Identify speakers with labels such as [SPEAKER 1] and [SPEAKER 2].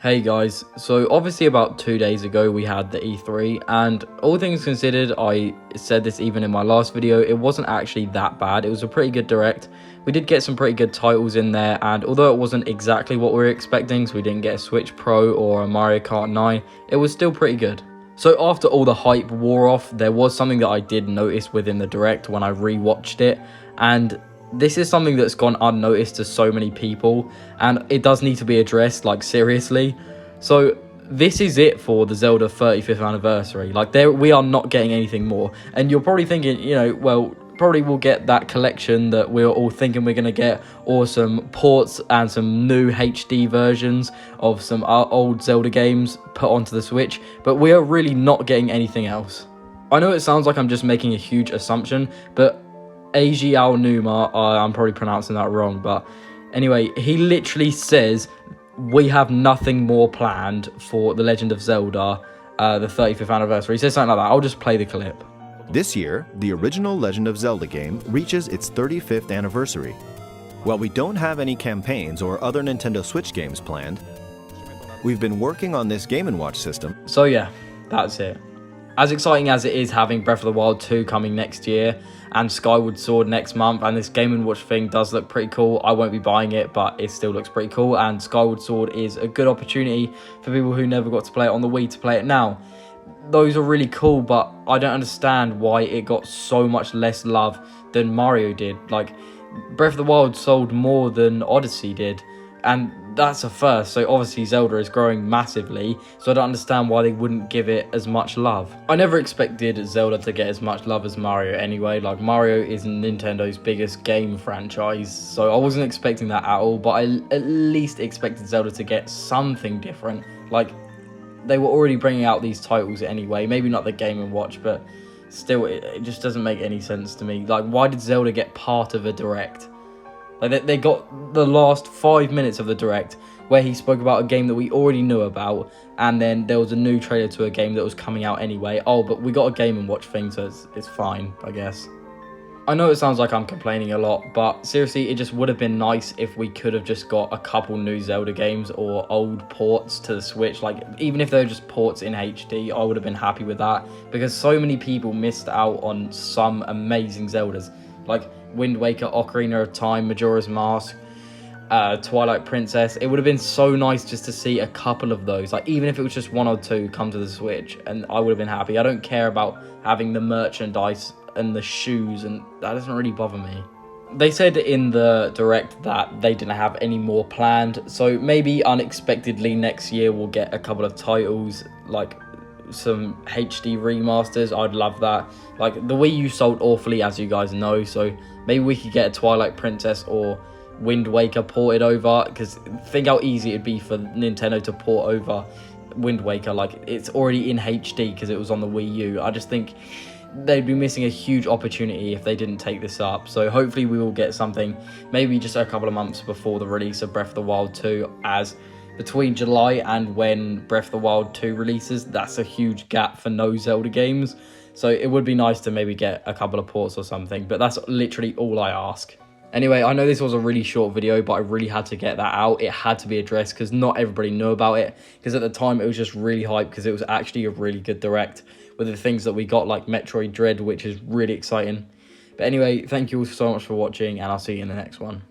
[SPEAKER 1] Hey guys, so obviously about 2 days ago we had the E3, and all things considered, I said this even in my last video, it wasn't actually that bad. It was a pretty good direct. We did get some pretty good titles in there, and although it wasn't exactly what we were expecting, so we didn't get a Switch Pro or a Mario Kart 9, it was still pretty good. So after all the hype wore off, there was something that I did notice within the direct when I rewatched it, and this is something that's gone unnoticed to so many people, and it does need to be addressed, like, seriously. So this is it for the Zelda 35th anniversary. Like, we are not getting anything more, and you're probably thinking, you know, well, probably we'll get that collection that we're all thinking we're going to get, or some ports and some new HD versions of some old Zelda games put onto the Switch, but we are really not getting anything else. I know it sounds like I'm just making a huge assumption, but Eiji Aonuma, I'm probably pronouncing that wrong, but anyway, he literally says we have nothing more planned for The Legend of Zelda, the 35th anniversary. He says something like that. I'll just play the clip.
[SPEAKER 2] This year, the original Legend of Zelda game reaches its 35th anniversary. While we don't have any campaigns or other Nintendo Switch games planned, we've been working on this Game & Watch system.
[SPEAKER 1] So yeah, that's it. As exciting as it is having Breath of the Wild 2 coming next year and Skyward Sword next month, and this Game & Watch thing does look pretty cool. I won't be buying it, but it still looks pretty cool, and Skyward Sword is a good opportunity for people who never got to play it on the Wii to play it now. Those are really cool, but I don't understand why it got so much less love than Mario did. Like, Breath of the Wild sold more than Odyssey did, and that's a first, so obviously Zelda is growing massively, so I don't understand why they wouldn't give it as much love. I never expected Zelda to get as much love as Mario anyway. Like, Mario is Nintendo's biggest game franchise, so I wasn't expecting that at all, but I at least expected Zelda to get something different. Like, they were already bringing out these titles anyway, maybe not the Game & Watch, but still, it just doesn't make any sense to me. Like, why did Zelda get part of a direct? Like, they got the last 5 minutes of the direct where he spoke about a game that we already knew about, and then there was a new trailer to a game that was coming out anyway. Oh, but we got a Game & Watch thing, so it's fine, I guess. I know it sounds like I'm complaining a lot, but seriously, it just would have been nice if we could have just got a couple new Zelda games or old ports to the Switch. Like, even if they're just ports in HD, I would have been happy with that, because so many people missed out on some amazing Zeldas. Like Wind Waker, Ocarina of Time, Majora's Mask, Twilight Princess. It would have been so nice just to see a couple of those, like, even if it was just one or two come to the Switch, and I would have been happy. I don't care about having the merchandise and the shoes, and that doesn't really bother me. They said in the direct that they didn't have any more planned, so maybe unexpectedly next year we'll get a couple of titles, like some HD remasters. I'd love that. Like, the Wii U sold awfully, as you guys know, so maybe we could get a Twilight Princess or Wind Waker ported over, because think how easy it'd be for Nintendo to port over Wind Waker. Like, it's already in HD because it was on the Wii U. I just think they'd be missing a huge opportunity if they didn't take this up. So hopefully we will get something maybe just a couple of months before the release of Breath of the Wild 2, as between July and when Breath of the Wild 2 releases, that's a huge gap for no Zelda games. So it would be nice to maybe get a couple of ports or something, but that's literally all I ask. Anyway, I know this was a really short video, but I really had to get that out. It had to be addressed because not everybody knew about it, because at the time it was just really hyped because it was actually a really good direct with the things that we got, like Metroid Dread, which is really exciting. But anyway, thank you all so much for watching, and I'll see you in the next one.